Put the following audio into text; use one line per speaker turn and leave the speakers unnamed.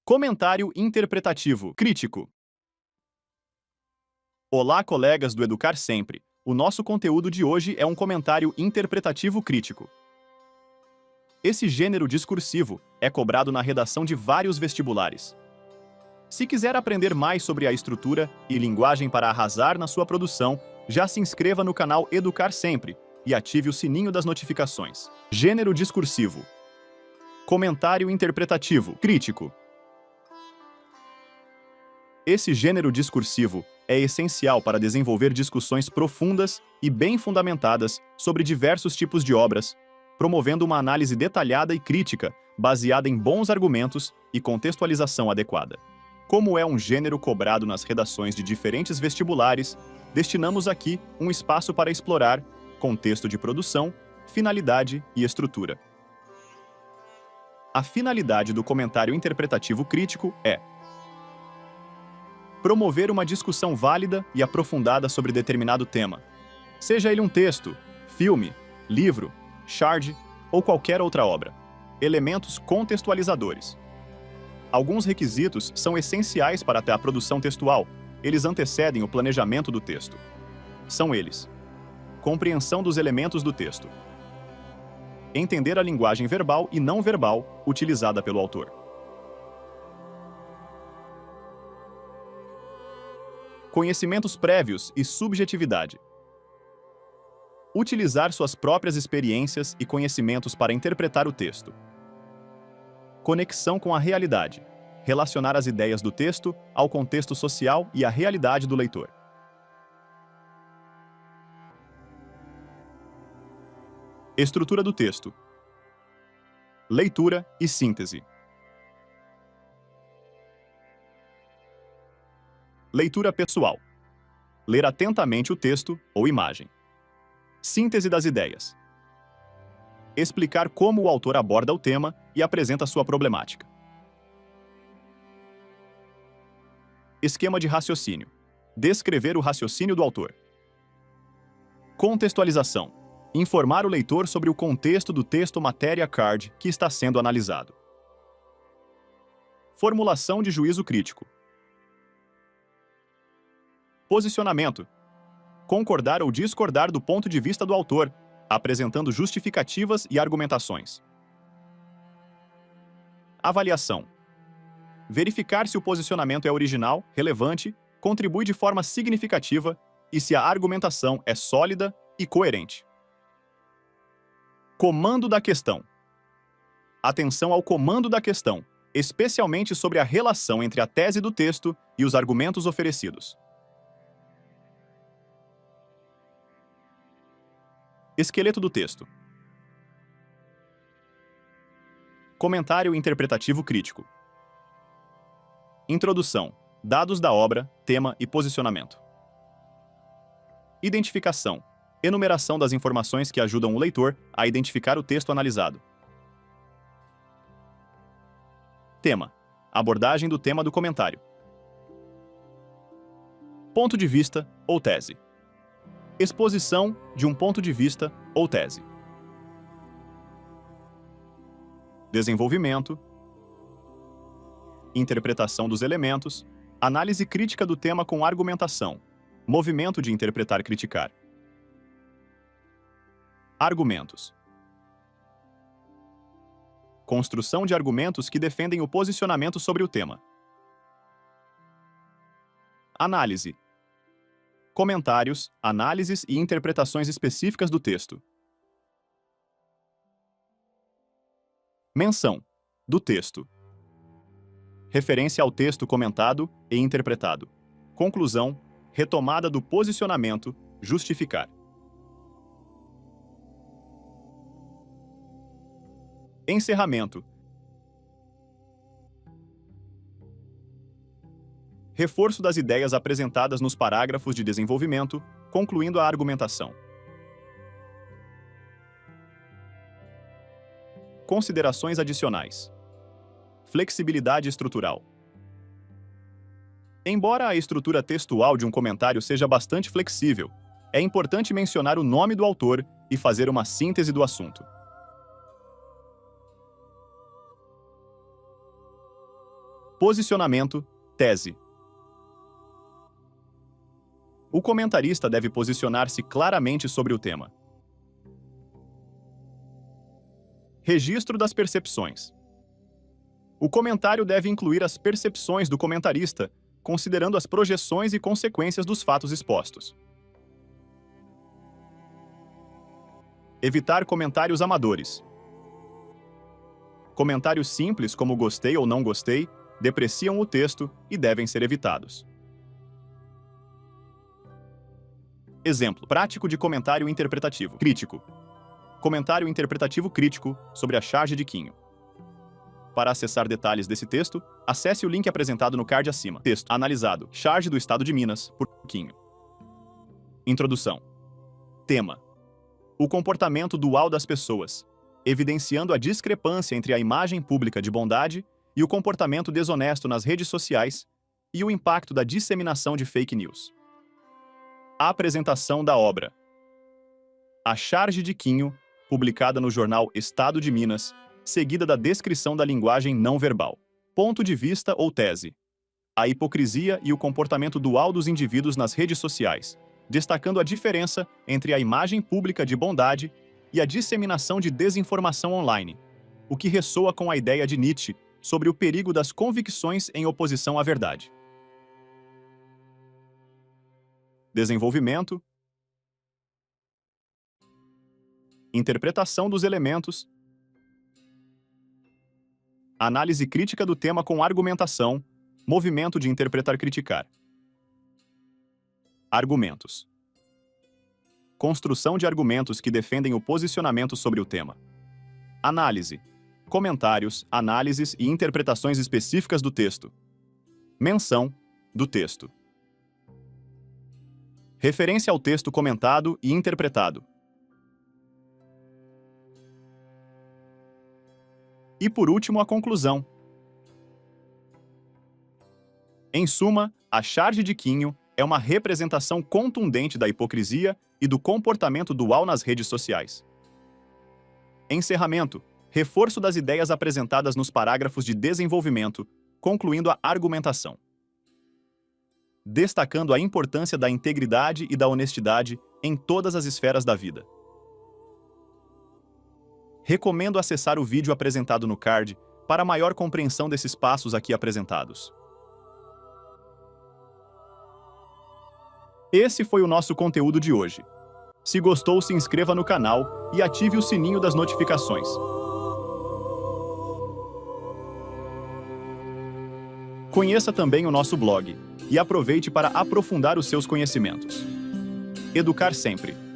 Comentário interpretativo crítico. Olá, colegas do Educar Sempre. O nosso conteúdo de hoje é um comentário interpretativo crítico. Esse gênero discursivo é cobrado na redação de vários vestibulares. Se quiser aprender mais sobre a estrutura e linguagem para arrasar na sua produção, já se inscreva no canal Educar Sempre e ative o sininho das notificações. Gênero discursivo. Comentário interpretativo crítico. Esse gênero discursivo é essencial para desenvolver discussões profundas e bem fundamentadas sobre diversos tipos de obras, promovendo uma análise detalhada e crítica, baseada em bons argumentos e contextualização adequada. Como é um gênero cobrado nas redações de diferentes vestibulares, destinamos aqui um espaço para explorar contexto de produção, finalidade e estrutura. A finalidade do comentário interpretativo crítico é promover uma discussão válida e aprofundada sobre determinado tema, seja ele um texto, filme, livro, shard ou qualquer outra obra. Elementos contextualizadores. Alguns requisitos são essenciais para a produção textual. Eles antecedem o planejamento do texto. São eles: compreensão dos elementos do texto, entender a linguagem verbal e não verbal utilizada pelo autor, conhecimentos prévios e subjetividade, utilizar suas próprias experiências e conhecimentos para interpretar o texto, conexão com a realidade, relacionar as ideias do texto ao contexto social e à realidade do leitor. Estrutura do texto. Leitura e síntese. Leitura pessoal. Ler atentamente o texto ou imagem. Síntese das ideias. Explicar como o autor aborda o tema e apresenta sua problemática. Esquema de raciocínio. Descrever o raciocínio do autor. Contextualização. Informar o leitor sobre o contexto do texto matéria card que está sendo analisado. Formulação de juízo crítico. Posicionamento. Concordar ou discordar do ponto de vista do autor, apresentando justificativas e argumentações. Avaliação. Verificar se o posicionamento é original, relevante, contribui de forma significativa e se a argumentação é sólida e coerente. Comando da questão. Atenção ao comando da questão, especialmente sobre a relação entre a tese do texto e os argumentos oferecidos. Esqueleto do texto. Comentário interpretativo crítico. Introdução. Dados da obra, tema e posicionamento. Identificação. Enumeração das informações que ajudam o leitor a identificar o texto analisado. Tema. Abordagem do tema do comentário. Ponto de vista ou tese. Exposição de um ponto de vista ou tese. Desenvolvimento. Interpretação dos elementos. Análise crítica do tema com argumentação. Movimento de interpretar-criticar. Argumentos. Construção de argumentos que defendem o posicionamento sobre o tema. Análise. Comentários, análises e interpretações específicas do texto. Menção do texto. Referência ao texto comentado e interpretado. Conclusão, retomada do posicionamento, justificar. Encerramento. Reforço das ideias apresentadas nos parágrafos de desenvolvimento, concluindo a argumentação. Considerações adicionais. Flexibilidade estrutural. Embora a estrutura textual de um comentário seja bastante flexível, é importante mencionar o nome do autor e fazer uma síntese do assunto. Posicionamento, tese. O comentarista deve posicionar-se claramente sobre o tema. Registro das percepções. O comentário deve incluir as percepções do comentarista, considerando as projeções e consequências dos fatos expostos. Evitar comentários amadores. Comentários simples como gostei ou não gostei depreciam o texto e devem ser evitados. Exemplo prático de comentário interpretativo crítico. Comentário interpretativo crítico sobre a charge de Quinho. Para acessar detalhes desse texto, acesse o link apresentado no card acima. Texto analisado. Charge do Estado de Minas, por Quinho. Introdução. Tema. O comportamento dual das pessoas, evidenciando a discrepância entre a imagem pública de bondade e o comportamento desonesto nas redes sociais e o impacto da disseminação de fake news. A apresentação da obra. A charge de Quinho, publicada no jornal Estado de Minas, seguida da descrição da linguagem não verbal. Ponto de vista ou tese. A hipocrisia e o comportamento dual dos indivíduos nas redes sociais, destacando a diferença entre a imagem pública de bondade e a disseminação de desinformação online, o que ressoa com a ideia de Nietzsche sobre o perigo das convicções em oposição à verdade. Desenvolvimento. Interpretação dos elementos. Análise crítica do tema com argumentação, movimento de interpretar-criticar. Argumentos. Construção de argumentos que defendem o posicionamento sobre o tema. Análise. Comentários, análises e interpretações específicas do texto. Menção do texto. Referência ao texto comentado e interpretado. E por último, a conclusão. Em suma, a charge de Quinho é uma representação contundente da hipocrisia e do comportamento dual nas redes sociais. Encerramento. Reforço das ideias apresentadas nos parágrafos de desenvolvimento, concluindo a argumentação. Destacando a importância da integridade e da honestidade em todas as esferas da vida. Recomendo acessar o vídeo apresentado no card para maior compreensão desses passos aqui apresentados. Esse foi o nosso conteúdo de hoje. Se gostou, se inscreva no canal e ative o sininho das notificações. Conheça também o nosso blog e aproveite para aprofundar os seus conhecimentos. Educar sempre.